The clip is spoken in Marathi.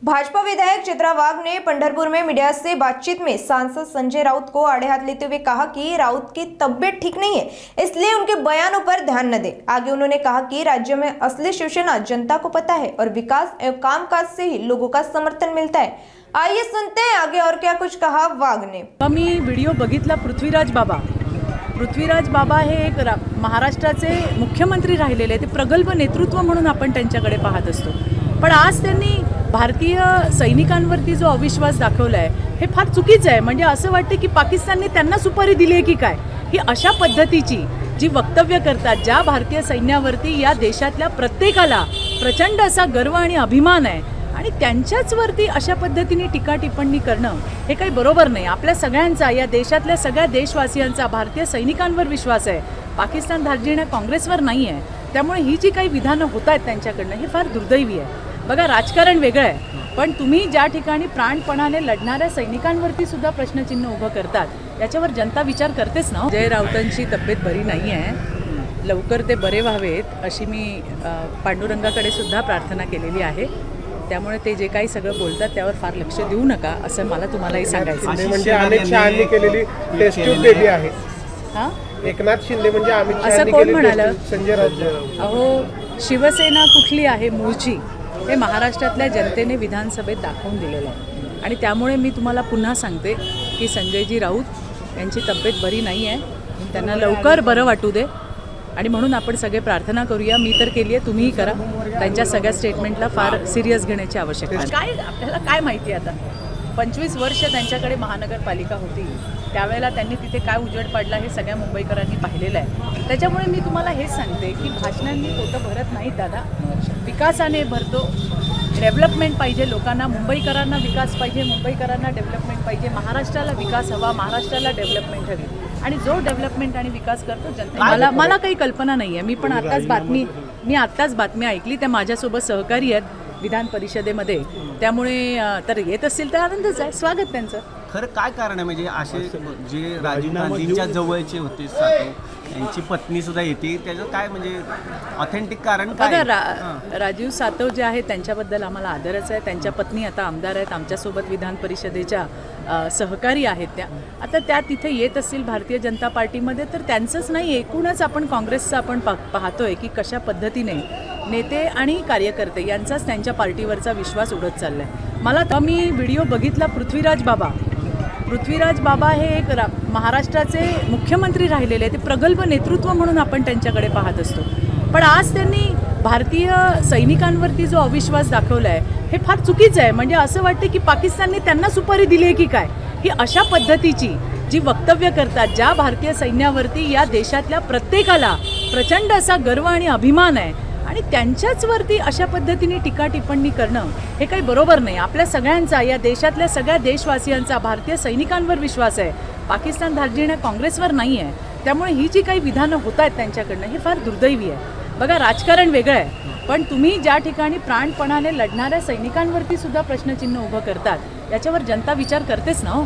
भाजपा विधायक चित्रा वाघ ने पंढरपुर में मीडिया से बातचीत में सांसद संजय राउत को आड़े हाथ लेते हुए कहा कि राउत की तबीयत ठीक नहीं है, इसलिए उनके बयानों पर ध्यान न दें। आगे उन्होंने कहा कि राज्य में असली शिवसेना जनता को पता है और विकास एवं कामकाज से ही लोगों का समर्थन मिलता है। आइए सुनते हैं आगे और क्या कुछ कहा वाघ ने। मी व्हिडिओ बघितला पृथ्वीराज बाबा हे एक महाराष्ट्राचे मुख्यमंत्री राहिलेले, ते प्रगल्भ नेतृत्व म्हणून आपण त्यांच्याकडे पाहत असतो। पण आज त्यांनी भारतीय सैनिकांवरती जो अविश्वास दाखवलाय हे फार चुकीचं आहे। म्हणजे असं वाटतं की पाकिस्तानने त्यांना सुपारी दिली आहे की काय। ही अशा पद्धतीची जी वक्तव्य करतात, ज्या भारतीय सैन्यावरती या देशातल्या प्रत्येकाला प्रचंड असा गर्व आणि अभिमान आहे, आणि त्यांच्याचवरती अशा पद्धतीने टीका टिप्पणी करणं हे काही बरोबर नाही। आपल्या सगळ्यांचा, या देशातल्या सगळ्या देशवासियांचा भारतीय सैनिकांवर विश्वास आहे, पाकिस्तान धार्जिण्या काँग्रेसवर नाही आहे। त्यामुळे ही जी काही विधानं होत आहेत त्यांच्याकडनं ही फार दुर्दैवी आहे। बघा, राजकारण वेगळं आहे, पण तुम्ही ज्या ठिकाणी प्राणपणाने लढणाऱ्या सैनिकांवरती सुद्धा प्रश्नचिन्ह उभं करतात, त्याच्यावर जनता विचार करतेच ना। जय राऊतांची तब्येत बरी नाही आहे, लवकर ते बरे व्हावेत अशी मी पांडुरंगाकडे सुद्धा प्रार्थना केलेली आहे। त्यामुळे ते जे काही सगळं बोलतात त्यावर फार लक्ष देऊ नका असं मला तुम्हालाही सांगायचं आहे। म्हणजे अमित शहांनी केलेली टेस्ट ट्यूब दिली आहे। हां, एकनाथ शिंदे म्हणजे अमित असं शहांनी कोण केलेली म्हणालं? संजय राऊत। अहो, शिवसेना कुठली आहे मूळची हे महाराष्ट्रातल्या जनतेने विधानसभेत दाखवून दिलेलं आहे। आणि त्यामुळे मी तुम्हाला पुन्हा सांगते की संजयजी राऊत यांची तब्येत बरी नाही आहे, त्यांना लवकर बरं वाटू दे। आणि म्हणून आपण सगळे प्रार्थना करूया। मी तर केली आहे, तुम्हीही करा। त्यांच्या सगळ्या स्टेटमेंटला फार सिरियस घेण्याची आवश्यकता आहे। काय आपल्याला काय माहिती आहे, आता 25 वर्ष त्यांच्याकडे महानगरपालिका होती, त्यावेळेला त्यांनी तिथे काय उजेड पडला हे सगळ्या मुंबईकरांनी पाहिलेलं आहे। त्याच्यामुळे मी तुम्हाला हेच सांगते की भाषणांनी पोटं भरत नाहीत दादा, विकासाने भरतो। डेव्हलपमेंट पाहिजे लोकांना, मुंबईकरांना विकास पाहिजे, मुंबईकरांना डेव्हलपमेंट पाहिजे, महाराष्ट्राला विकास हवा, महाराष्ट्राला डेव्हलपमेंट हवी। आणि जो डेव्हलपमेंट आणि विकास करतो जनता, मला काही कल्पना नाही आहे। मी आत्ताच बातमी ऐकली, त्या माझ्यासोबत सहकारी आहेत विधान परिषदेमध्ये, त्यामुळे तर येत असतील तर आनंदच आहे, स्वागत त्यांचं। खरं काय कारण आहे, म्हणजे असे जे राजीव गांधींच्या जवळचे होते सातव, यांची पत्नी सुद्धा येते, त्याचं काय म्हणजे ऑथेंटिक कारण काय? बघा, राजीव सातव जे आहे त्यांच्याबद्दल आम्हाला आदरच आहे। त्यांच्या पत्नी आता आमदार आहेत, आमच्यासोबत विधान परिषदेच्या सहकारी आहेत त्या। आता त्या तिथे येत असतील भारतीय जनता पार्टीमध्ये, तर त्यांचंच नाही, एकूणच आपण काँग्रेसचं आपण पाहतोय की कशा पद्धतीने नेते आणि कार्यकर्ते यांचाच त्यांच्या पार्टीवरचा विश्वास उडत चाललाय। मी व्हिडिओ बघितला पृथ्वीराज बाबा हे एक महाराष्ट्राचे मुख्यमंत्री राहिलेले, ते प्रगल्भ नेतृत्व म्हणून आपण त्यांच्याकडे पाहत असतो। पण आज त्यांनी भारतीय सैनिकांवरती जो अविश्वास दाखवलाय हे फार चुकीचं आहे। म्हणजे असं वाटतं की पाकिस्तानने त्यांना सुपारी दिली आहे की काय। ही अशा पद्धतीची जी वक्तव्य करतात, ज्या भारतीय सैन्यावरती या देशातल्या प्रत्येकाला प्रचंड असा गर्व आणि अभिमान आहे, आणि त्यांच्याचवरती अशा पद्धतीने टीका टिप्पणी करणं हे काही बरोबर नाही। आपल्या सगळ्यांचा, या देशातल्या सगळ्या देशवासियांचा भारतीय सैनिकांवर विश्वास आहे, पाकिस्तान धार्जिण्या काँग्रेसवर नाही आहे। त्यामुळे ही जी काही विधानं होत आहेत त्यांच्याकडनं ही फार दुर्दैवी आहे। बघा, राजकारण वेगळं आहे, पण तुम्ही ज्या ठिकाणी प्राणपणाने लढणाऱ्या सैनिकांवरती सुद्धा प्रश्नचिन्ह उभं करतात, याच्यावर जनता विचार करतेच ना।